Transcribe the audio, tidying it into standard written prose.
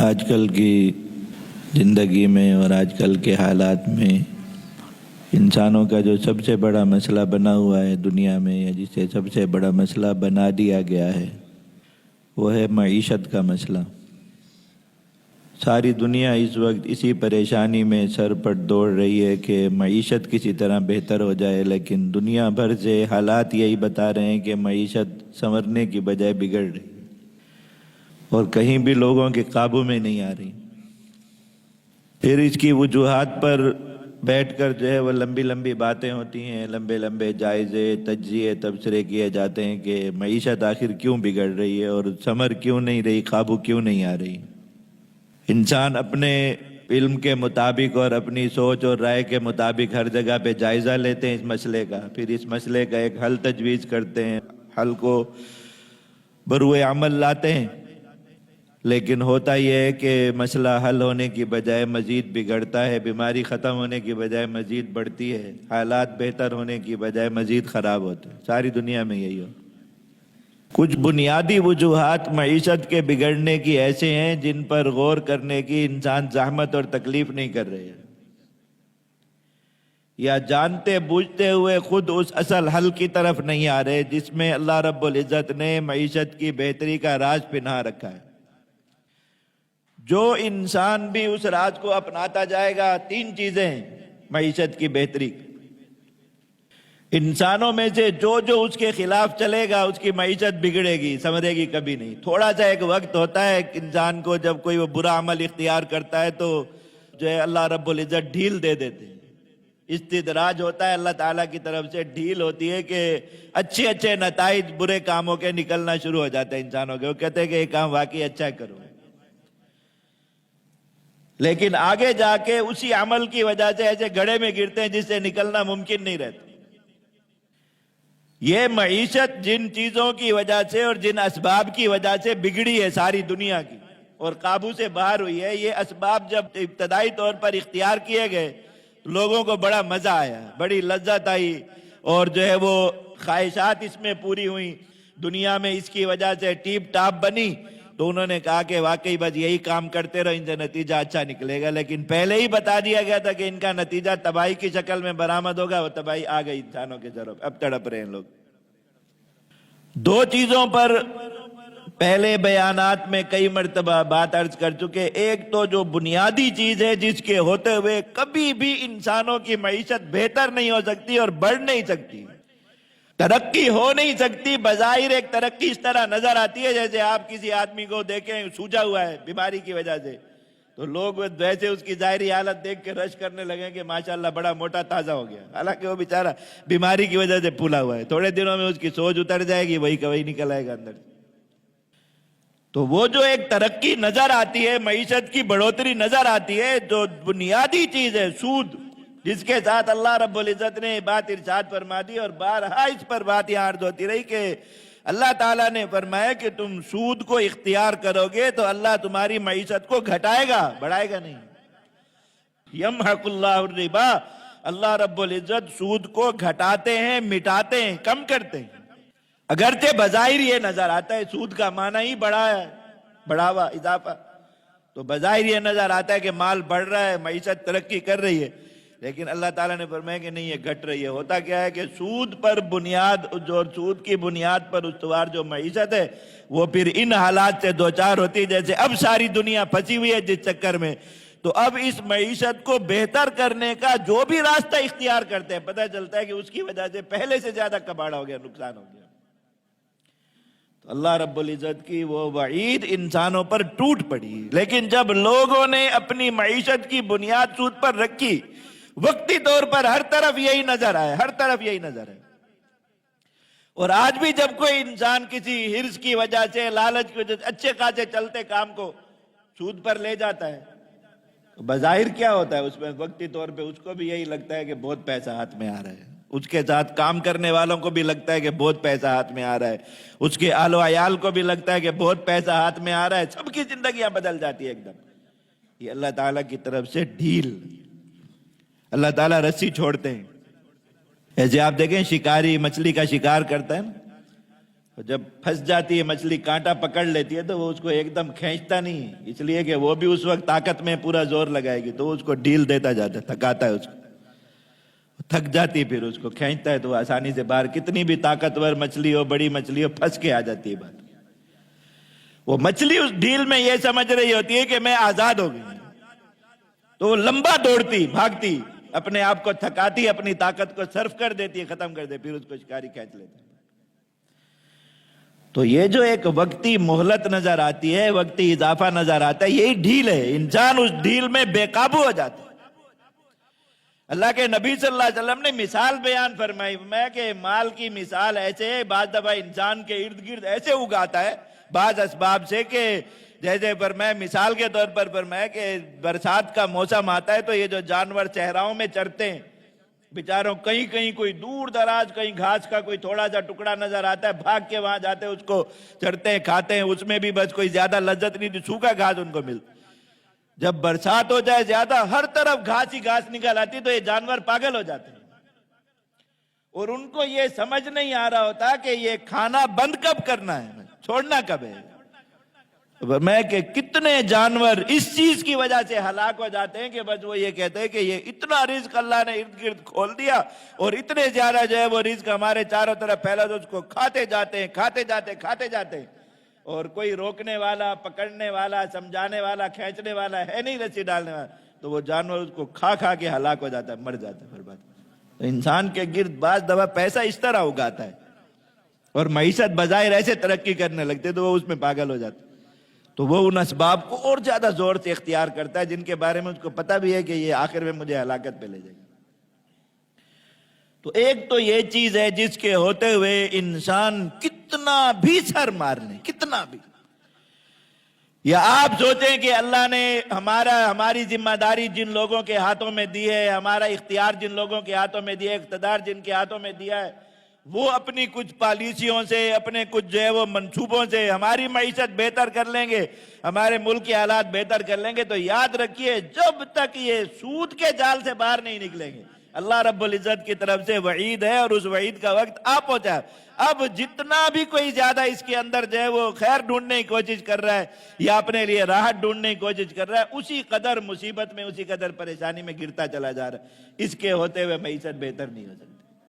آج کل کی زندگی میں اور آج کل کے حالات میں انسانوں کا جو سب سے بڑا مسئلہ بنا ہوا ہے دنیا میں، یا جسے سب سے بڑا مسئلہ بنا دیا گیا ہے، وہ ہے معیشت کا مسئلہ۔ ساری دنیا اس وقت اسی پریشانی میں سر پر دوڑ رہی ہے کہ معیشت کسی طرح بہتر ہو جائے، لیکن دنیا بھر سے حالات یہی بتا رہے ہیں کہ معیشت سنورنے کی بجائے بگڑ رہی ہے اور کہیں بھی لوگوں کے قابو میں نہیں آ رہی۔ پھر اس کی وجوہات پر بیٹھ کر جو ہے وہ لمبی لمبی باتیں ہوتی ہیں، لمبے لمبے جائزے تجزیے تبصرے کیے جاتے ہیں کہ معیشت آخر کیوں بگڑ رہی ہے اور ثمر کیوں نہیں رہی، قابو کیوں نہیں آ رہی۔ انسان اپنے علم کے مطابق اور اپنی سوچ اور رائے کے مطابق ہر جگہ پہ جائزہ لیتے ہیں اس مسئلے کا، پھر اس مسئلے کا ایک حل تجویز کرتے ہیں، حل کو بروئے عمل لاتے ہیں، لیکن ہوتا یہ ہے کہ مسئلہ حل ہونے کی بجائے مزید بگڑتا ہے، بیماری ختم ہونے کی بجائے مزید بڑھتی ہے، حالات بہتر ہونے کی بجائے مزید خراب ہوتے ہیں۔ ساری دنیا میں یہی ہو۔ کچھ بنیادی وجوہات معیشت کے بگڑنے کی ایسے ہیں جن پر غور کرنے کی انسان زحمت اور تکلیف نہیں کر رہے ہیں، یا جانتے بوجھتے ہوئے خود اس اصل حل کی طرف نہیں آ رہے جس میں اللہ رب العزت نے معیشت کی بہتری کا راز پنہا رکھا ہے۔ جو انسان بھی اس راز کو اپناتا جائے گا، تین چیزیں ہیں معیشت کی بہتری۔ انسانوں میں سے جو اس کے خلاف چلے گا اس کی معیشت بگڑے گی، سنورے گی کبھی نہیں۔ تھوڑا سا ایک وقت ہوتا ہے انسان کو، جب کوئی وہ برا عمل اختیار کرتا ہے تو جو ہے اللہ رب العزت ڈھیل دے دیتے ہیں، استدراج ہوتا ہے اللہ تعالیٰ کی طرف سے، ڈھیل ہوتی ہے کہ اچھے نتائج برے کاموں کے نکلنا شروع ہو جاتے ہیں انسانوں کے۔ وہ کہتے ہیں کہ یہ کام واقعی اچھا کرو، لیکن آگے جا کے اسی عمل کی وجہ سے ایسے گڑھے میں گرتے ہیں جس سے نکلنا ممکن نہیں رہتا۔ یہ معیشت جن چیزوں کی وجہ سے اور جن اسباب کی وجہ سے بگڑی ہے ساری دنیا کی اور قابو سے باہر ہوئی ہے، یہ اسباب جب ابتدائی طور پر اختیار کیے گئے تو لوگوں کو بڑا مزہ آیا، بڑی لذت آئی، اور جو ہے وہ خواہشات اس میں پوری ہوئیں، دنیا میں اس کی وجہ سے ٹیپ ٹاپ بنی، تو انہوں نے کہا کہ واقعی بس یہی کام کرتے رہو، ان سے نتیجہ اچھا نکلے گا۔ لیکن پہلے ہی بتا دیا گیا تھا کہ ان کا نتیجہ تباہی کی شکل میں برآمد ہوگا، وہ تباہی آ گئی انسانوں کے طرف، اب تڑپ رہے ہیں لوگ۔ دو چیزوں پر پہلے بیانات میں کئی مرتبہ بات عرض کر چکے۔ ایک تو جو بنیادی چیز ہے جس کے ہوتے ہوئے کبھی بھی انسانوں کی معیشت بہتر نہیں ہو سکتی اور بڑھ نہیں سکتی، ترقی ہو نہیں سکتی۔ بظاہر ایک ترقی اس طرح نظر آتی ہے جیسے آپ کسی آدمی کو دیکھیں سوجا ہوا ہے بیماری کی وجہ سے، تو لوگ ویسے اس کی ظاہری حالت دیکھ کے رش کرنے لگیں کہ ماشاءاللہ بڑا موٹا تازہ ہو گیا، حالانکہ وہ بیچارہ بیماری کی وجہ سے پھولا ہوا ہے۔ تھوڑے دنوں میں اس کی سوج اتر جائے گی، وہی کا وہی نکل آئے گا اندر سے۔ تو وہ جو ایک ترقی نظر آتی ہے، معیشت کی بڑھوتری نظر آتی ہے، جو بنیادی چیز ہے سود، جس کے ساتھ اللہ رب العزت نے بات ارشاد فرما دی، اور بارہا اس پر بات یہاں عرض ہوتی رہی کہ اللہ تعالیٰ نے فرمایا کہ تم سود کو اختیار کرو گے تو اللہ تمہاری معیشت کو گھٹائے گا، بڑھائے گا نہیں۔ یمحق اللہ الربا، اللہ رب العزت سود کو گھٹاتے ہیں، مٹاتے ہیں، کم کرتے ہیں۔ اگرچہ بظاہر یہ نظر آتا ہے سود کا معنی ہی بڑھا ہے، بڑھاوا، اضافہ، تو بظاہر یہ نظر آتا ہے کہ مال بڑھ رہا ہے، معیشت ترقی کر رہی ہے، لیکن اللہ تعالیٰ نے فرمایا کہ نہیں، یہ گھٹ رہی ہے۔ ہوتا کیا ہے کہ سود پر بنیاد، جو سود کی بنیاد پر استوار جو معیشت ہے، وہ پھر ان حالات سے دوچار ہوتی ہے جیسے اب ساری دنیا پھنسی ہوئی ہے جس چکر میں۔ تو اب اس معیشت کو بہتر کرنے کا جو بھی راستہ اختیار کرتے ہیں، پتہ چلتا ہے کہ اس کی وجہ سے پہلے سے زیادہ کباڑا ہو گیا، نقصان ہو گیا۔ تو اللہ رب العزت کی وہ وعید انسانوں پر ٹوٹ پڑی۔ لیکن جب لوگوں نے اپنی معیشت کی بنیاد سود پر رکھی، وقتی طور پر ہر طرف یہی نظر آیا، ہر طرف یہی نظر ہے۔ اور آج بھی جب کوئی انسان کسی ہرس کی وجہ سے، لالچ کی وجہ سے اچھے خاصے چلتے کام کو سود پر لے جاتا ہے، تو بظاہر کیا ہوتا ہے اس میں؟ وقتی طور پہ اس کو بھی یہی لگتا ہے کہ بہت پیسہ ہاتھ میں آ رہا ہے، اس کے ساتھ کام کرنے والوں کو بھی لگتا ہے کہ بہت پیسہ ہاتھ میں آ رہا ہے، اس کے آل و عیال کو بھی لگتا ہے کہ بہت پیسہ ہاتھ میں آ رہا ہے، سب کی زندگیاں بدل جاتی ہے ایک دم۔ یہ اللہ تعالیٰ کی طرف سے ڈھیل، اللہ تعالیٰ رسی چھوڑتے ہیں۔ ایسے آپ دیکھیں شکاری مچھلی کا شکار کرتا ہے نا، جب پھنس جاتی ہے مچھلی، کانٹا پکڑ لیتی ہے تو وہ اس کو ایک دم کھینچتا نہیں ہے، اس لیے کہ وہ بھی اس وقت طاقت میں پورا زور لگائے گی، تو وہ اس کو ڈھیل دیتا جاتا ہے، تھکاتا ہے اس کو، تھک جاتی ہے، پھر اس کو کھینچتا ہے تو وہ آسانی سے باہر، کتنی بھی طاقتور مچھلی ہو، بڑی مچھلی ہو، پھنس کے آ جاتی ہے باہر۔ وہ مچھلی اس ڈھیل میں یہ سمجھ رہی ہوتی ہے کہ میں آزاد ہو گئی، تو وہ لمبا دوڑتی، بھاگتی، اپنے آپ کو تھکاتی، اپنی طاقت کو صرف کر دیتی ہے، ختم کر دیتی، پھر اس کو شکاری کھینچ لیتا ہے۔ تو یہ جو ایک وقتی مہلت نظر آتی ہے، وقتی اضافہ نظر آتا ہے، یہی ڈھیل ہے، انسان اس ڈھیل میں بے قابو ہو جاتا ہے۔ اللہ کے نبی صلی اللہ علیہ وسلم نے مثال بیان فرمائی، میں کہ مال کی مثال ایسے ہے، بعض دفعہ انسان کے ارد گرد ایسے اگاتا ہے بعض اسباب سے کہ جیسے فرمایا، مثال کے طور پر فرمایا کہ برسات کا موسم آتا ہے تو یہ جو جانور صحراؤں میں چرتے ہیں بیچاروں، کہیں کہیں کوئی دور دراز کہیں گھاس کا کوئی تھوڑا سا ٹکڑا نظر آتا ہے، بھاگ کے وہاں جاتے ہیں، اس کو چرتے ہیں، کھاتے ہیں، اس میں بھی بس کوئی زیادہ لذت نہیں تھی، سوکھا گھاس ان کو ملتا۔ جب برسات ہو جائے زیادہ، ہر طرف گھاس ہی گھاس نکل آتی تو یہ جانور پاگل ہو جاتے ہیں، اور ان کو یہ سمجھ نہیں آ رہا ہوتا کہ یہ کھانا بند کب کرنا ہے، چھوڑنا کب ہے۔ میں کہ کتنے جانور اس چیز کی وجہ سے ہلاک ہو جاتے ہیں کہ بس وہ یہ کہتے ہیں کہ یہ اتنا رزق اللہ نے ارد گرد کھول دیا، اور اتنے زیادہ جو ہے وہ رزق ہمارے چاروں طرف پھیلا، تو اس کو کھاتے جاتے ہیں، کھاتے جاتے ہیں، کھاتے جاتے ہیں، اور کوئی روکنے والا، پکڑنے والا، سمجھانے والا، کھینچنے والا ہے نہیں، رسی ڈالنے والا، تو وہ جانور اس کو کھا کھا کے ہلاک ہو جاتا ہے، مر جاتا ہے، برباد۔ تو انسان کے گرد بعض دفعہ پیسہ اس طرح اگاتا ہے، اور معیشت بظاہر ایسے ترقی کرنے لگتے تو وہ اس میں پاگل ہو جاتا ہے، تو وہ ان اسباب کو اور زیادہ زور سے اختیار کرتا ہے جن کے بارے میں اس کو پتہ بھی ہے کہ یہ آخر میں مجھے ہلاکت پہ لے جائے گا۔ تو ایک تو یہ چیز ہے جس کے ہوتے ہوئے انسان کتنا بھی سر مار لے، کتنا بھی، یا آپ سوچیں کہ اللہ نے ہماری ذمہ داری جن لوگوں کے ہاتھوں میں دی ہے، ہمارا اختیار جن لوگوں کے ہاتھوں میں دیا ہے، اقتدار جن کے ہاتھوں میں دیا ہے، وہ اپنی کچھ پالیسیوں سے، اپنے کچھ جو ہے وہ منصوبوں سے ہماری معیشت بہتر کر لیں گے، ہمارے ملک کے حالات بہتر کر لیں گے، تو یاد رکھیے جب تک یہ سود کے جال سے باہر نہیں نکلیں گے، اللہ رب العزت کی طرف سے وعید ہے، اور اس وعید کا وقت آ پہنچا ہے۔ اب جتنا بھی کوئی زیادہ اس کے اندر جو ہے وہ خیر ڈھونڈنے کی کوشش کر رہا ہے یا اپنے لیے راحت ڈھونڈنے کی کوشش کر رہا ہے، اسی قدر مصیبت میں، اسی قدر پریشانی میں گرتا چلا جا رہا ہے، اس کے ہوتے ہوئے معیشت بہتر نہیں ہو سکتی۔